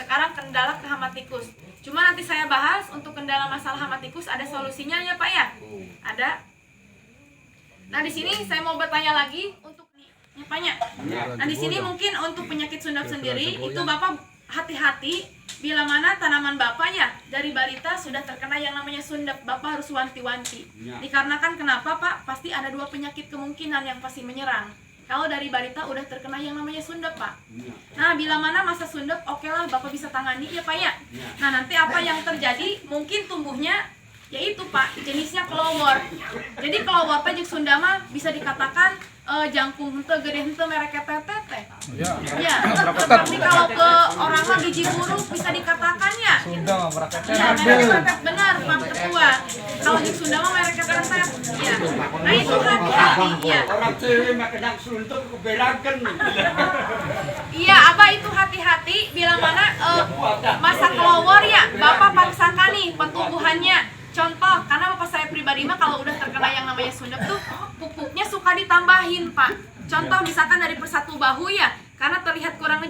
Sekarang kendala ke hama tikus. Cuma nanti saya bahas untuk kendala masalah hama tikus ada solusinya ya Pak ya? Ada. Nah di sini saya mau bertanya lagi untuk ya Pak ya. Nah di sini mungkin untuk penyakit sundap sendiri itu Bapak hati-hati bila mana tanaman Bapak ya dari balita sudah terkena yang namanya sundap, Bapak harus wanti-wanti. Dikarenakan kenapa Pak? Pasti ada dua penyakit kemungkinan yang pasti menyerang. Kalau dari balita udah terkena yang namanya sundap Pak. Nah bila mana masa sundap, oke lah Bapak bisa tangani ya Pak ya. Nah nanti apa yang terjadi? Mungkin tumbuhnya yaitu Pak jenisnya kelowor. Jadi kelowor teh jeung Sunda mah bisa dikatakan jangkung henteu gede henteu merek teteh. Ya. Tapi kalau ke orang mah biji buruk bisa dikatakan ya. Sunda mah merek Ya, merek benar Pak Ketua. Kalau di Sunda mah merek teteh. Ya. Nah itu hati-hati ya. Orang cewek mah kena suntuk kebelakan. Iya, Abah itu hati-hati bila mana masa kelowor ya, Bapak paksakan nih pertumbuhannya. Contoh, karena Bapak saya pribadi mah kalau udah terkena yang namanya sundap tuh pupuknya suka ditambahin Pak. Contoh misalkan dari persatu bahu ya, karena terlihat kurang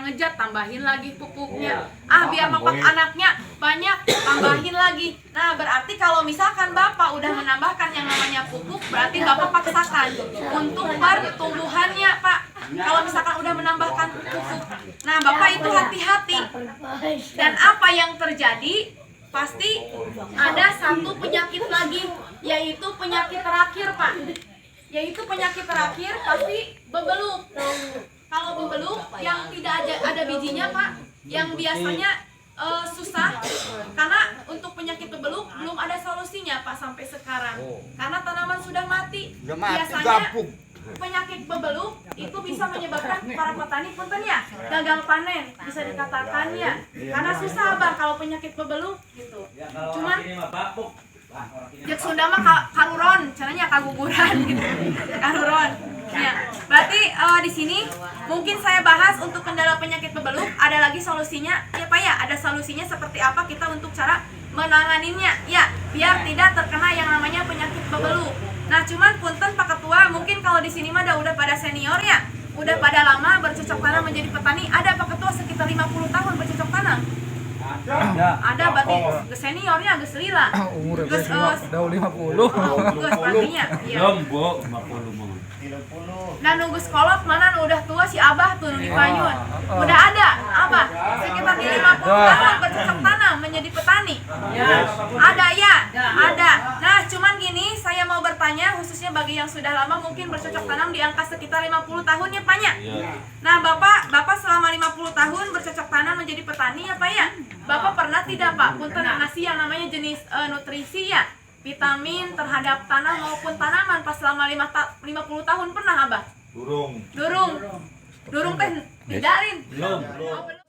ngejat, tambahin lagi pupuknya. Biar mapak anaknya banyak, tambahin lagi. Nah berarti kalau misalkan Bapak udah menambahkan yang namanya pupuk, berarti Bapak paksakan untuk pertumbuhannya Pak. Kalau misalkan udah menambahkan pupuk, nah Bapak itu hati-hati. Dan apa yang terjadi? Pasti ada satu penyakit lagi, yaitu penyakit terakhir Pak. Yaitu penyakit terakhir pasti bebeluk. Kalau bebeluk yang tidak ada bijinya Pak, yang biasanya susah, karena untuk penyakit bebeluk belum ada solusinya Pak sampai sekarang. Karena tanaman sudah mati. Biasanya penyakit bebeluk itu bisa menyebabkan para petani punten ya gagal panen, bisa dikatakan ya, karena susah Bang kalau penyakit bebeluk gitu. Cuman jak Sunda mah karuron, caranya kaguguran gitu. Karuron. Ya, berarti di sini mungkin saya bahas untuk kendala penyakit bebeluk, ada lagi solusinya ya Pak ya, ada solusinya seperti apa kita untuk cara menanganinya ya, biar tidak terkena yang namanya penyakit bebeluk. Nah cuman punten Pak Ketua, mungkin kalau di sini mah udah pada senior ya, udah pada lama bercocok tanam menjadi petani. Ada Pak Ketua sekitar 50 tahun bercocok tanam. Ada berarti seniornya geus lila. Umur Geus udah 50. geus berartinya. Iya. Lembok 50 mah. Nah nunggu sekolah mana udah tua si Abah tuh di Panyun. Udah ada Abah sekitar 50 tahun bercocok tanam menjadi petani. Ada ya, ada. Nah cuman gini, saya mau bertanya khususnya bagi yang sudah lama mungkin bercocok tanam di angka sekitar 50 tahun ya Pak ya. Nah Bapak selama 50 tahun bercocok tanam menjadi petani ya Pak ya. Bapak pernah tidak Pak punten ngasih yang namanya jenis nutrisi ya, vitamin terhadap tanah maupun tanaman pas selama 50 tahun pernah Abah? Durung teh didarin. Belum.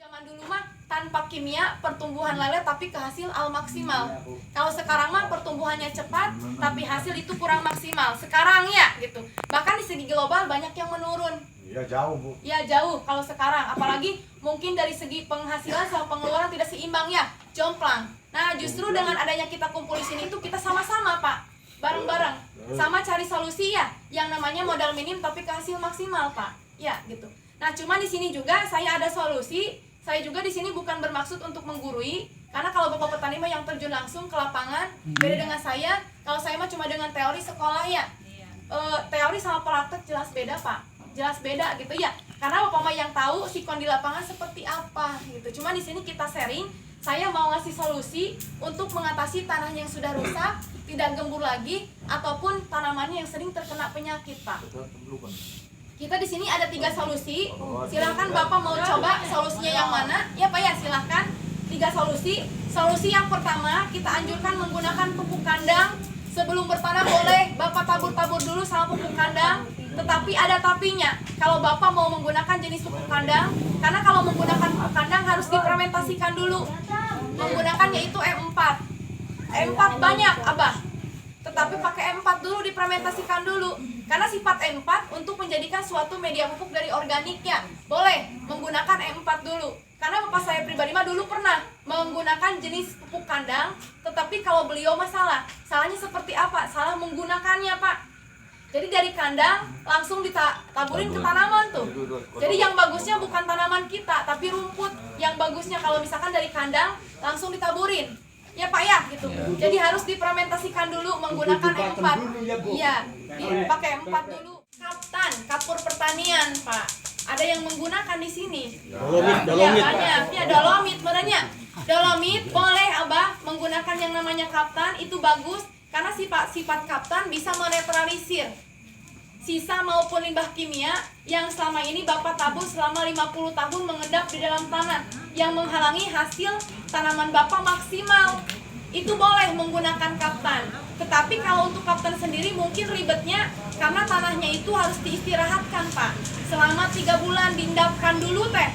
Zaman dulu mah tanpa kimia pertumbuhan lele tapi kehasil al maksimal. Kalau sekarang mah pertumbuhannya cepat tapi hasil itu kurang maksimal. Sekarang ya gitu. Bahkan di segi global banyak yang menurun. Ya jauh Bu. Ya jauh kalau sekarang, apalagi mungkin dari segi penghasilan sama pengeluaran tidak seimbang ya, jomplang. Nah justru dengan adanya kita kumpul di sini itu kita sama-sama Pak, bareng-bareng, sama cari solusi ya, yang namanya modal minim tapi kehasil maksimal Pak, ya gitu. Nah cuman di sini juga saya ada solusi. Saya juga di sini bukan bermaksud untuk menggurui, karena kalau Bapak petani mah yang terjun langsung ke lapangan, beda dengan saya. Kalau saya mah cuma dengan teori sekolah ya, teori sama praktek jelas beda Pak. Jelas beda gitu ya, karena Bapak mah yang tahu sikon di lapangan seperti apa gitu. Cuma di sini kita sharing, saya mau ngasih solusi untuk mengatasi tanah yang sudah rusak, tidak gembur lagi, ataupun tanamannya yang sering terkena penyakit Pak. Kita di sini ada 3 solusi. Silahkan Bapak mau coba solusinya yang mana? Ya Pak ya, silahkan. 3 solusi. Solusi yang pertama kita anjurkan menggunakan pupuk kandang. Sebelum bertanam boleh Bapak tabur-tabur dulu sama pupuk kandang. Tetapi ada tapinya, kalau Bapak mau menggunakan jenis pupuk kandang, karena kalau menggunakan pupuk kandang harus difermentasikan dulu. Menggunakan yaitu M4. M4 banyak Abah, tetapi pakai M4 dulu, difermentasikan dulu. Karena sifat M4 untuk menjadikan suatu media pupuk dari organik ya, boleh menggunakan M4 dulu. Karena Bapak saya pribadi mah dulu pernah menggunakan jenis pupuk kandang, tetapi kalau beliau masalah, salahnya seperti apa? Salah menggunakannya Pak. Jadi dari kandang langsung ditaburin ke tanaman tuh. Jadi yang bagusnya bukan tanaman kita, tapi rumput. Yang bagusnya kalau misalkan dari kandang langsung ditaburin. Ya Pak ya, gitu. Jadi harus difermentasikan dulu menggunakan M4. Iya, dipakai M4 dulu. Kaptan, kapur pertanian, Pak. Ada yang menggunakan di sini. Dolomit. Ya, banyak. Ya, dolomit sebenarnya. Dolomit boleh Abah menggunakan yang namanya kaptan, itu bagus karena sifat kaptan bisa menetralisir sisa maupun limbah kimia yang selama ini Bapak tabur selama 50 tahun mengendap di dalam tanah yang menghalangi hasil tanaman Bapak maksimal. Itu boleh menggunakan kaptan. Tetapi kalau untuk kaptan sendiri mungkin ribetnya karena tanahnya itu harus diistirahatkan Pak. Selama 3 bulan diendapkan dulu teh.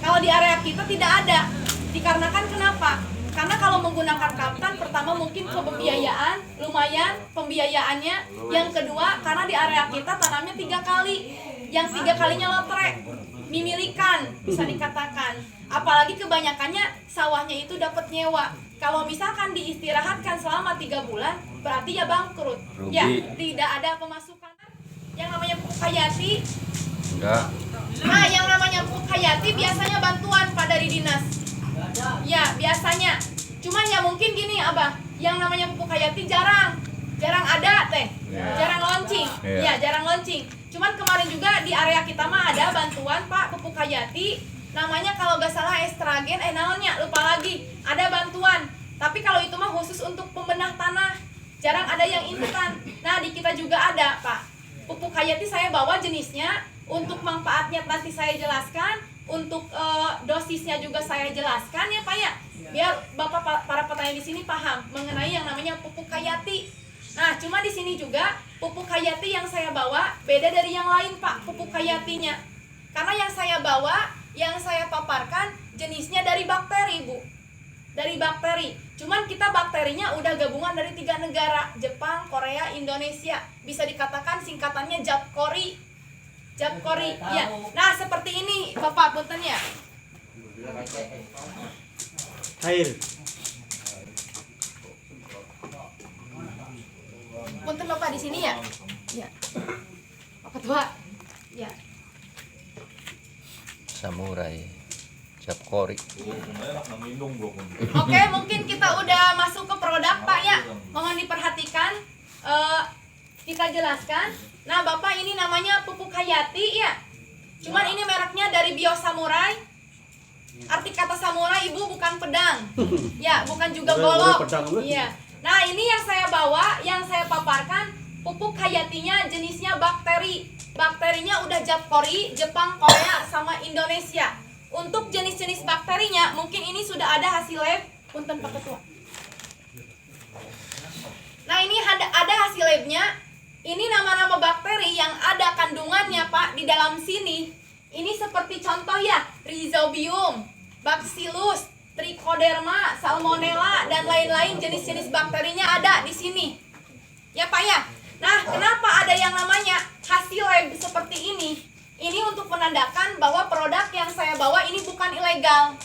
Kalau di area kita tidak ada. Dikarenakan kenapa? Karena kalau menggunakan kaptan, pertama mungkin ke pembiayaan, lumayan pembiayaannya. Yang kedua, karena di area kita tanamnya 3 kali. Yang 3 kalinya lotre, mimilikan bisa dikatakan. Apalagi kebanyakannya sawahnya itu dapat nyewa. Kalau misalkan diistirahatkan selama 3 bulan, berarti ya bangkrut. Ya, tidak ada pemasukan. Yang namanya pupuk hayati, Enggak. nah yang namanya pupuk hayati biasanya bantuan Pak dari dinas. Ya, biasanya. Cuman ya mungkin gini, Abah. Yang namanya pupuk hayati jarang ada teh. Jarang launching. Ya, jarang launching. Cuman kemarin juga di area kita mah ada bantuan Pak pupuk hayati. Namanya kalau gak salah estrogen, naonnya lupa lagi. Ada bantuan. Tapi kalau itu mah khusus untuk pembenah tanah. Jarang ada yang instan. Nah, di kita juga ada, Pak. Pupuk hayati saya bawa jenisnya. Untuk manfaatnya nanti saya jelaskan. Untuk dosisnya juga saya jelaskan ya Pak ya, biar Bapak para petani di sini paham mengenai yang namanya pupuk hayati. Nah, cuma di sini juga pupuk hayati yang saya bawa beda dari yang lain Pak, pupuk hayatinya. Karena yang saya bawa, yang saya paparkan jenisnya dari bakteri Bu, dari bakteri. Cuman kita bakterinya udah gabungan dari 3 negara, Jepang, Korea, Indonesia. Bisa dikatakan singkatannya Japkori. Japkori, ya. Nah, seperti ini, Bapak punten ya. Air. Punten Bapak di sini ya. Ya. Pak Ketua. Ya. Samurai. Japkori. Oke, mungkin kita udah masuk ke produk Pak ya. Mohon diperhatikan. Kita jelaskan. Nah, Bapak ini namanya pupuk hayati ya. Cuman ini mereknya dari Bio Samurai. Arti kata samurai Ibu bukan pedang. Ya, bukan juga golok. Iya. Nah, ini yang saya bawa, yang saya paparkan pupuk hayatinya jenisnya bakteri. Bakterinya udah Japkori, Jepang, Korea sama Indonesia. Untuk jenis-jenis bakterinya mungkin ini sudah ada hasil lab. Punten Pak Ketua. Nah, ini ada hasil labnya. Ini nama-nama bakteri yang ada kandungannya Pak di dalam sini. Ini seperti contoh ya, Rhizobium, Bacillus, Trichoderma, Salmonella dan lain-lain jenis-jenis bakterinya ada di sini. Ya Pak ya. Nah, kenapa ada yang namanya hasil lab seperti ini? Ini untuk menandakan bahwa produk yang saya bawa ini bukan ilegal.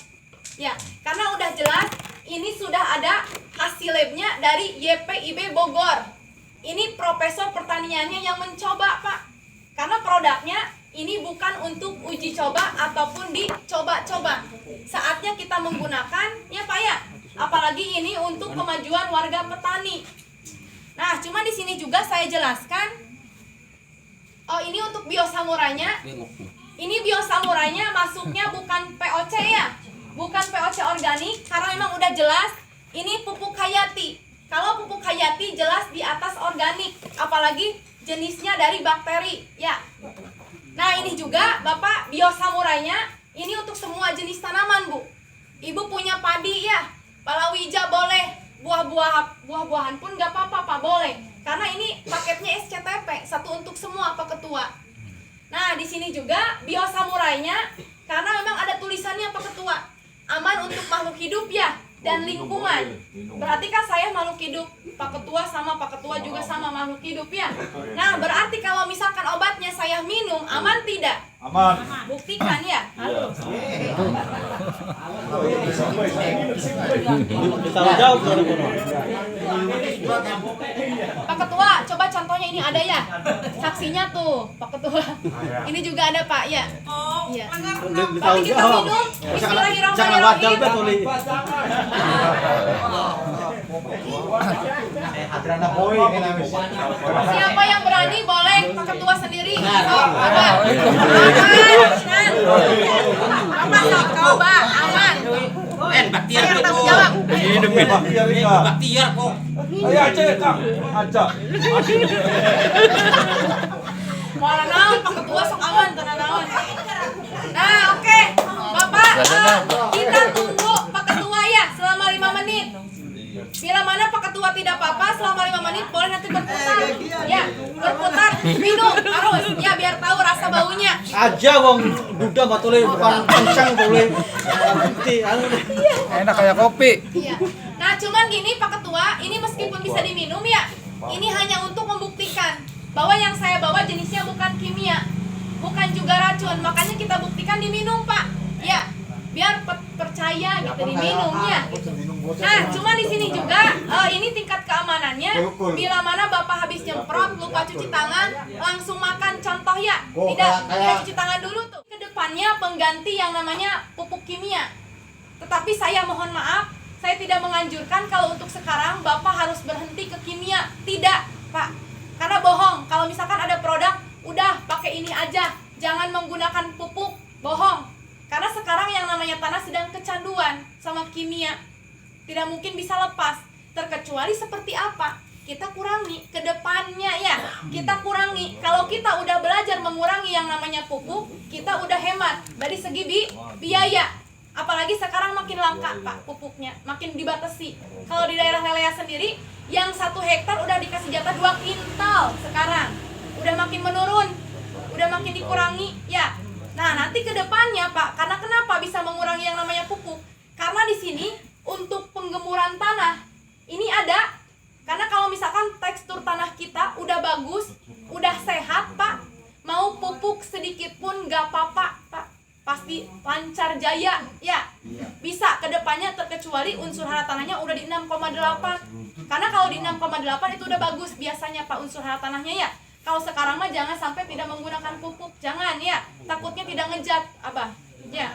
Ya, karena udah jelas ini sudah ada hasil labnya dari YPIB Bogor. Ini profesor pertaniannya yang mencoba Pak. Karena produknya ini bukan untuk uji coba ataupun dicoba-coba. Saatnya kita menggunakan ya Pak ya. Apalagi ini untuk kemajuan warga petani. Nah, cuma di sini juga saya jelaskan. Oh, ini untuk biosamurainya. Ini biosamurainya masuknya bukan POC ya. Bukan POC organik karena memang udah jelas ini pupuk hayati. Kalau pupuk hayati jelas di atas organik, apalagi jenisnya dari bakteri, ya. Nah, ini juga Bapak biosamurainya, ini untuk semua jenis tanaman, Bu. Ibu punya padi ya, palawija boleh, buah-buahan pun nggak apa-apa, Pak, boleh. Karena ini paketnya SCTP, satu untuk semua, Pak Ketua. Nah, di sini juga biosamurainya, karena memang ada tulisannya, Pak Ketua, aman untuk makhluk hidup ya. Dan lingkungan. Berarti kan saya makhluk hidup. Pak Ketua sama Pak Ketua juga sama makhluk hidup ya. Nah, berarti kalau misalkan obatnya saya minum, aman tidak? Aman. Buktikan ya. Halo. Ditanggung jawab dari kono. Pak Ketua, coba contohnya ini ada ya. Saksinya tuh, Pak Ketua. Ini juga ada Pak ya. Iya. Tapi Ditanggung kita jawab. minum. Jangan wadal Bismillahirrahmanirrahim. betul. Siapa yang berani boleh Pak Ketua sendiri. Sok, Abah. Aman, sok, coba, aman. Baktiar Saya tanggung jawab. Baktiar kok. Ayo aja Kang. Aja. Mau naon Pak Ketua sok aman, tenang naon. Nah, oke. Bapak, kita tunggu Pak Ketua ya selama 5 menit. Bila mana Pak Ketua tidak apa-apa selama 5 menit boleh nanti berputar. Ya, berputar, minum, harus. Ya, biar tahu rasa baunya. Aja wong duda batule bukan kencang boleh. Bukti anu deh. Enak kayak kopi. Iya. Nah, cuman gini Pak Ketua, ini meskipun bisa diminum ya, ini hanya untuk membuktikan bahwa yang saya bawa jenisnya bukan kimia, bukan juga racun. Makanya kita buktikan diminum, Pak. Ya, biar percaya gitu diminumnya. Gitu. Nah, cuman di sini juga ini tingkat keamanannya. Bila mana Bapak habis nyemprot, lupa cuci tangan, langsung makan. Contoh ya, tidak cuci tangan dulu tuh. Kedepannya pengganti yang namanya pupuk kimia. Tetapi saya mohon maaf, saya tidak menganjurkan kalau untuk sekarang Bapak harus berhenti ke kimia. Tidak, Pak. Karena bohong. Kalau misalkan ada produk, udah pakai ini aja. Jangan menggunakan pupuk. Bohong. Karena sekarang yang namanya tanah sedang kecanduan sama kimia. Tidak mungkin bisa lepas. Terkecuali seperti apa? Kita kurangi ke depannya ya. Kita kurangi. Kalau kita udah belajar mengurangi yang namanya pupuk, kita udah hemat dari segi biaya. Apalagi sekarang makin langka Pak pupuknya, makin dibatasi. Kalau di daerah Lelea sendiri, yang 1 hektar udah dikasih jatah 2 kintal sekarang. Udah makin menurun, udah makin dikurangi ya. Nah, nanti ke depannya Pak, karena kenapa bisa mengurangi yang namanya pupuk? Karena di sini untuk penggemuran tanah ini ada. Karena kalau misalkan tekstur tanah kita udah bagus, udah sehat Pak, mau pupuk sedikit pun gak apa-apa Pak. Pasti lancar jaya ya. Bisa ke depannya terkecuali unsur hara tanahnya udah di 6,8. Karena kalau di 6,8 itu udah bagus biasanya Pak unsur hara tanahnya ya. Kalau sekarang mah jangan sampai tidak menggunakan pupuk, jangan ya. Takutnya tidak ngejat, Abah. Ya.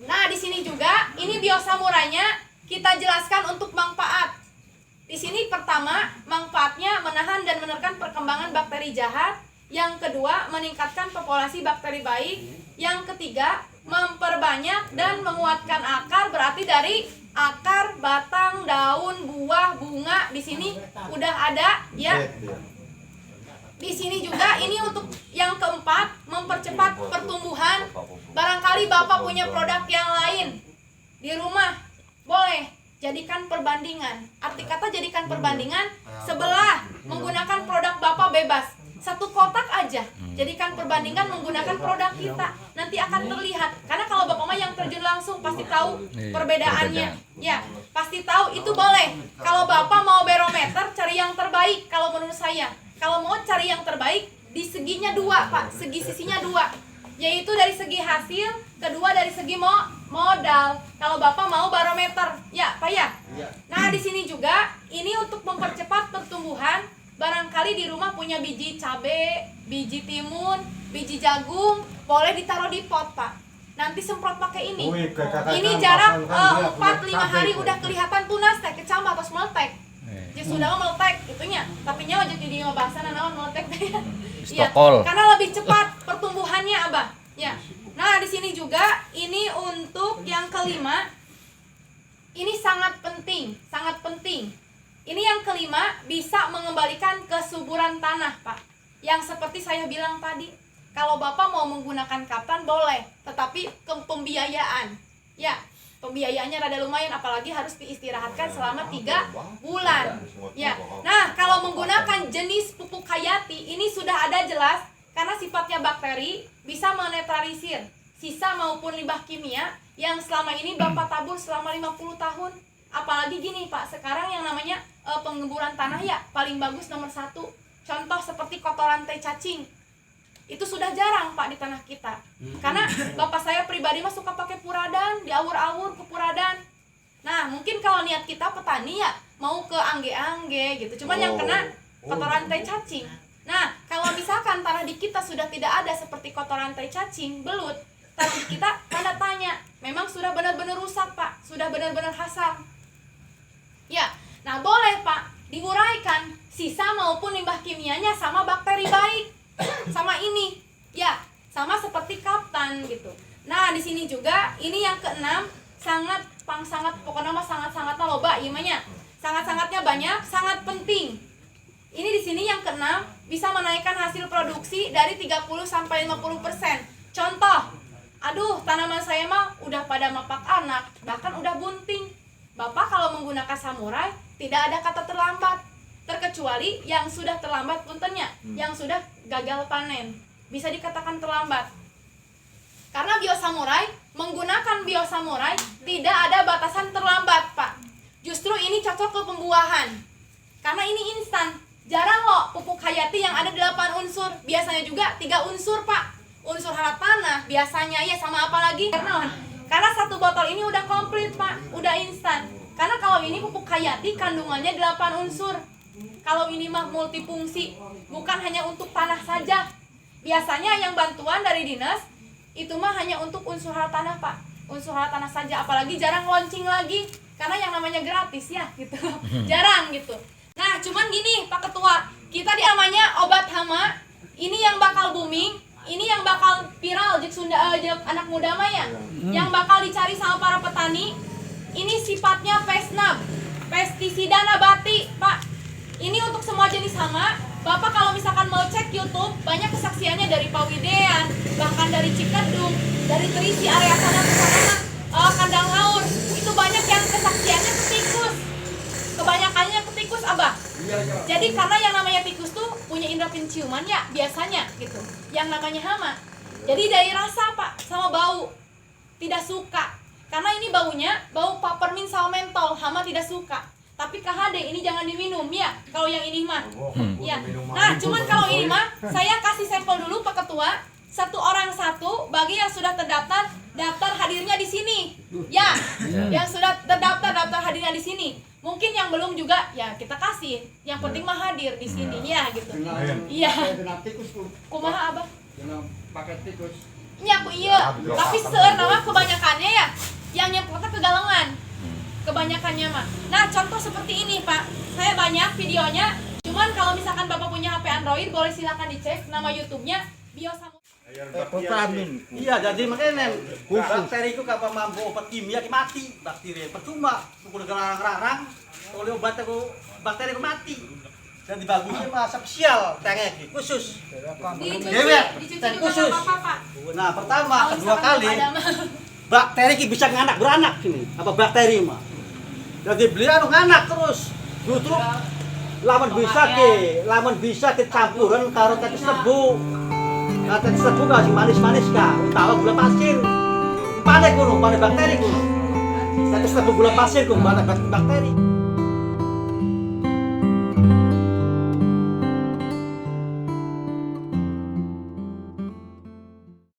Nah, di sini juga ini biosamurainya kita jelaskan untuk manfaat. Di sini pertama, manfaatnya menahan dan menekan perkembangan bakteri jahat. Yang kedua, meningkatkan populasi bakteri baik. Yang ketiga, memperbanyak dan menguatkan akar, berarti dari akar, batang, daun, buah, bunga di sini udah ada ya. Di sini juga ini untuk yang keempat, mempercepat pertumbuhan. Barangkali Bapak punya produk yang lain di rumah, boleh jadikan perbandingan. Arti kata jadikan perbandingan, sebelah menggunakan produk Bapak bebas. 1 kotak aja, jadikan perbandingan menggunakan produk kita. Nanti akan terlihat. Karena kalau Bapak mah yang terjun langsung pasti tahu perbedaannya. Ya, pasti tahu itu boleh. Kalau Bapak mau barometer, cari yang terbaik kalau menurut saya. Kalau mau cari yang terbaik, di seginya 2 Pak, segi sisinya 2. Yaitu dari segi hasil, kedua dari segi modal. Kalau Bapak mau barometer, ya Pak ya. Nah, di sini juga ini untuk mempercepat pertumbuhan. Barangkali di rumah punya biji cabai, biji timun, biji jagung, boleh ditaruh di pot Pak. Nanti semprot pakai ini. Ini jarak 4-5 hari udah kelihatan tunas teh, kecambah atau meletek. Jadi sudah meletek itunya, tapi nyawa jadi di bahasa naon meletek teh. Ya, karena lebih cepat pertumbuhannya Abah. Ya. Nah, di sini juga ini untuk yang kelima. Ini sangat penting, sangat penting. Ini yang kelima, bisa mengembalikan kesuburan tanah, Pak. Yang seperti saya bilang tadi, kalau Bapak mau menggunakan kapan boleh, tetapi pembiayaan. Ya, pembiayaannya rada lumayan, apalagi harus diistirahatkan selama 3 bulan. Ya. Nah, kalau menggunakan jenis pupuk hayati, ini sudah ada jelas, karena sifatnya bakteri, bisa menetralisir sisa maupun limbah kimia yang selama ini Bapak tabur selama 50 tahun. Apalagi gini Pak, sekarang yang namanya penggemburan tanah ya paling bagus nomor 1. Contoh seperti kotoran teh cacing. Itu sudah jarang Pak di tanah kita. Karena bapak saya pribadi mah suka pakai puradan, diawur-awur ke puradan. Nah, mungkin kalau niat kita petani ya mau ke angge-angge gitu. Cuman yang kena kotoran tai cacing. Nah, kalau misalkan tanah di kita sudah tidak ada seperti kotoran tai cacing, belut, tanah di kita tanda tanya, memang sudah benar-benar rusak Pak, sudah benar-benar hasam. Ya, nah boleh Pak diuraikan sisa maupun limbah kimianya sama bakteri baik. Sama ini, ya, sama seperti kaptan gitu. Nah, di sini juga ini yang keenam, sangat pokoknya mah sangat-sangatnya loba imanya. Sangat-sangatnya banyak, sangat penting. Ini di sini yang keenam bisa menaikkan hasil produksi dari 30 sampai 50%. Contoh, aduh, tanaman saya mah udah pada mapak anak, bahkan udah bunting. Bapak kalau menggunakan samurai tidak ada kata terlambat. Terkecuali yang sudah terlambat puntennya, yang sudah gagal panen, bisa dikatakan terlambat. Karena biosamurai, menggunakan biosamurai tidak ada batasan terlambat Pak. Justru ini cocok ke pembuahan. Karena ini instan. Jarang loh pupuk hayati yang ada 8 unsur. Biasanya juga 3 unsur Pak. Unsur hara tanah biasanya ya sama apa lagi? Karena satu botol ini udah komplit Pak, udah instan. Karena kalau ini pupuk hayati kandungannya 8 unsur. Kalau ini mah multifungsi, bukan hanya untuk tanah saja. Biasanya yang bantuan dari dinas itu mah hanya untuk unsur hara tanah Pak, unsur hara tanah saja. Apalagi jarang launching lagi, karena yang namanya gratis ya gitu, jarang gitu. Nah cuman gini Pak Ketua, kita di namanya obat hama, ini yang bakal booming, ini yang bakal viral jek Sunda jek anak muda mah ya, yang bakal dicari sama para petani. Ini sifatnya pesnab, pestisida nabati Pak. Ini untuk semua jenis hama. Bapak kalau misalkan mau cek YouTube, banyak kesaksiannya dari Pawidean, bahkan dari Cikedung, dari Terisi area sana ke sana, kandang laur. Itu banyak yang kesaksiannya ke tikus. Kebanyakannya ke tikus, Abah. Jadi karena yang namanya tikus tuh punya indera penciuman ya, biasanya gitu. Yang namanya hama. Jadi dari rasa Pak, sama bau. Tidak suka. Karena ini baunya, bau peppermint sama mentol, hama tidak suka. Tapi KHD ini jangan diminum ya, kalau yang ini mah. Ya. Nah, cuman kalau ini mah saya kasih sampel dulu Pak Ketua, 1 orang 1 bagi yang sudah terdaftar, daftar hadirnya di sini. Ya. Yang sudah terdaftar, daftar hadirnya di sini. Mungkin yang belum juga ya kita kasih. Yang penting mah hadir di sini ya gitu. Iya. Kumaha Abah? Pakai tikus. Nya aku iya. Tapi seueur nama kebanyakannya ya yang nyemprotnya kegalengan. Kebanyakannya mah. Nah, contoh seperti ini, Pak. Saya banyak videonya. Cuman kalau misalkan Bapak punya HP Android, boleh silakan dicek nama YouTube-nya Vitamin. Iya, jadi makanya bakteri itu kalau mampu obat kimia mati bakteri. Percuma kudu garang-garang oleh obat itu bakteri mati. Dan dibagusnya mah spesial tengek khusus. dicuci juga apa Pak. Nah, pertama, kedua kali bakteri ki bisa beranak sini. Apa bakteri mah? Jadi beli anu nganak terus. Justru lamun bisa campuran karo tetes tebu. Nah, tetes tebu kasih manis-manis ka, utawa gula pasir. Panek kuno, panek bakteri kuno. Tetes tebu gula pasir kuno, panek bakteri.